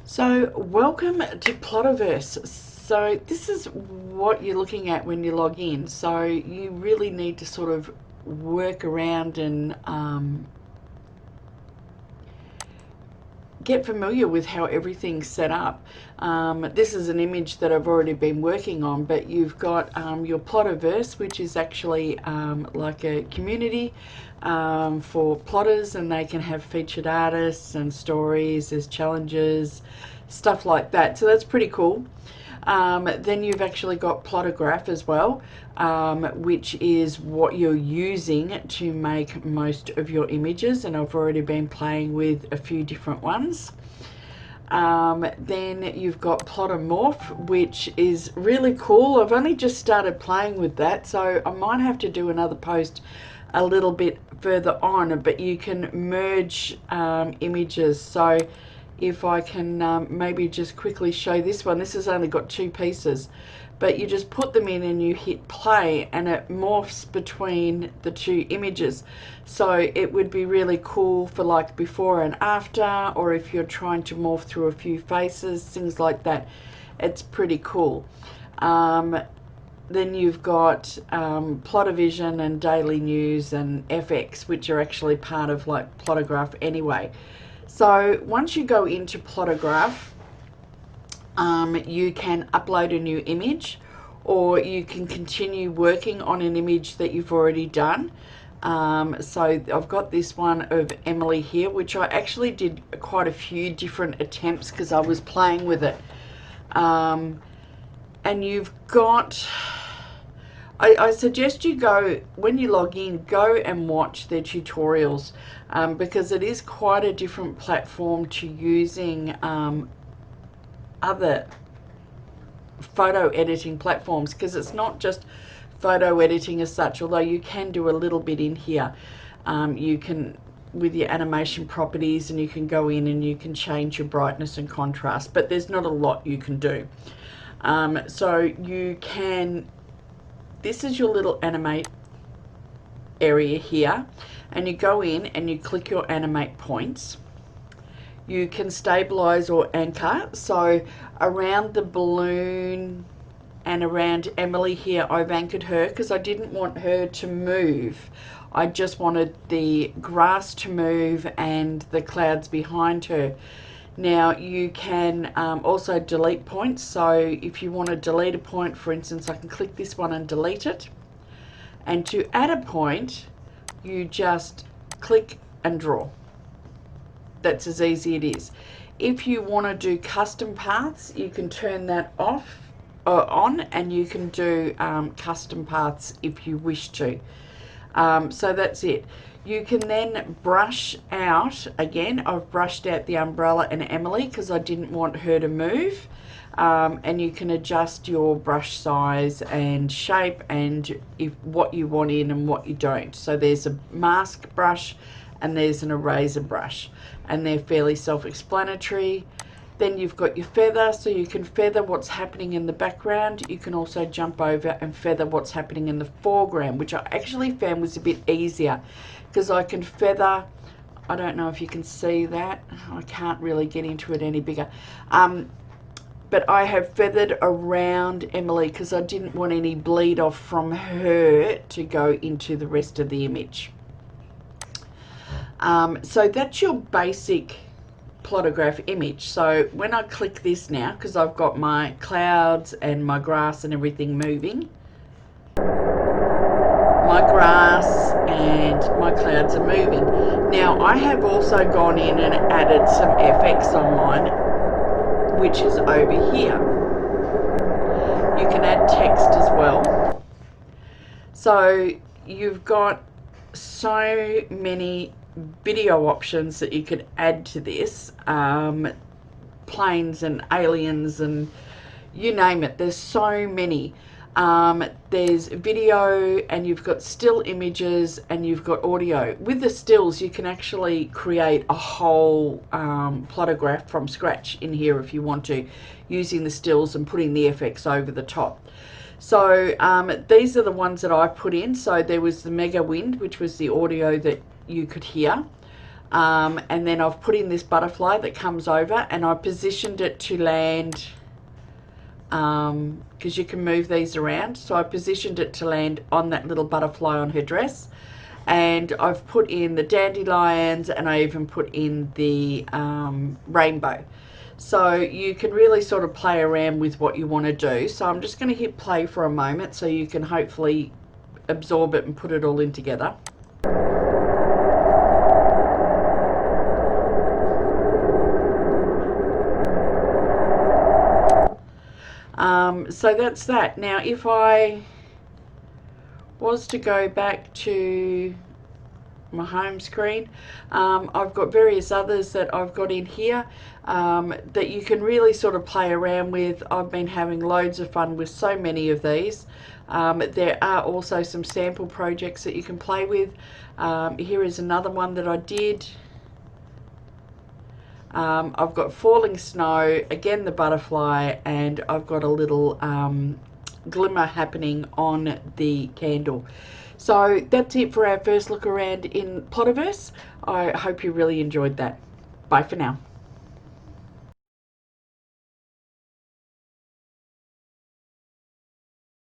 So welcome to Plotaverse. So this is what you're looking at when you log in. So you really need to sort of work around and get familiar with how everything's set up. This is an image that I've already been working on, but you've got your Plotaverse, which is actually like a community for plotters, and they can have featured artists and stories, there's challenges, stuff like that. So that's pretty cool. Then you've actually got Plotograph as well, which is what you're using to make most of your images, and I've already been playing with a few different ones. Then you've got Morph, which is really cool. I've only just started playing with that, so I might have to do another post a little bit further on, but you can merge images. So if I can maybe just quickly show this one. This has only got two pieces, but you just put them in and you hit play and it morphs between the two images. So it would be really cool for like before and after, or if you're trying to morph through a few faces, things like that. It's pretty cool. Then you've got Plotavision and Daily News and FX, which are actually part of like Plotograph anyway. So once you go into Plotograph, you can upload a new image, or you can continue working on an image that you've already done. So I've got this one of Emily here, which I actually did quite a few different attempts because I was playing with it. And you've got, I suggest you go, when you log in, go and watch their tutorials, because it is quite a different platform to using other photo editing platforms, because it's not just photo editing as such, although you can do a little bit in here. You can, with your animation properties, and you can go in and you can change your brightness and contrast, but there's not a lot you can do. So you can, this is your little animate area here, and you go in and you click your animate points. You can stabilize or anchor. So around the balloon and around Emily here, I've anchored her because I didn't want her to move. I just wanted the grass to move and the clouds behind her. Now you can also delete points. So if you want to delete a point, for instance, I can click this one and delete it. And to add a point, you just click and draw. That's as easy it is. If you want to do custom paths, you can turn that off or on, and you can do custom paths if you wish to. So that's it. You can then brush out, again, I've brushed out the umbrella and Emily because I didn't want her to move. And you can adjust your brush size and shape and what you want in and what you don't. So there's a mask brush and there's an eraser brush, and they're fairly self-explanatory. Then you've got your feather, so you can feather what's happening in the background. You can also jump over and feather what's happening in the foreground, which I actually found was a bit easier because I can feather, I don't know if you can see that, I can't really get into it any bigger, but I have feathered around Emily because I didn't want any bleed off from her to go into the rest of the image. So that's your basic Plotograph image. So when I click this now, because I've got my clouds and my grass and everything moving, my grass and my clouds are moving. Now I have also gone in and added some FX on mine, which is over here. You can add text as well. So you've got so many video options that you could add to this, planes and aliens and you name it. There's so many. There's video, and you've got still images, and you've got audio. With the stills, you can actually create a whole plotograph from scratch in here if you want to, using the stills and putting the FX over the top. So these are the ones that I put in. So there was the mega wind, which was the audio that you could hear. And then I've put in this butterfly that comes over, and I positioned it to land, because you can move these around. So I positioned it to land on that little butterfly on her dress. And I've put in the dandelions, and I even put in the rainbow. So you can really sort of play around with what you want to do. So I'm just going to hit play for a moment so you can hopefully absorb it and put it all in together. So that's that. Now if I was to go back to my home screen, I've got various others that I've got in here that you can really sort of play around with. I've been having loads of fun with so many of these. There are also some sample projects that you can play with. Here is another one that I did. I've got falling snow, again the butterfly, and I've got a little glimmer happening on the candle. So that's it for our first look around in Plotaverse. I hope you really enjoyed that. Bye for now.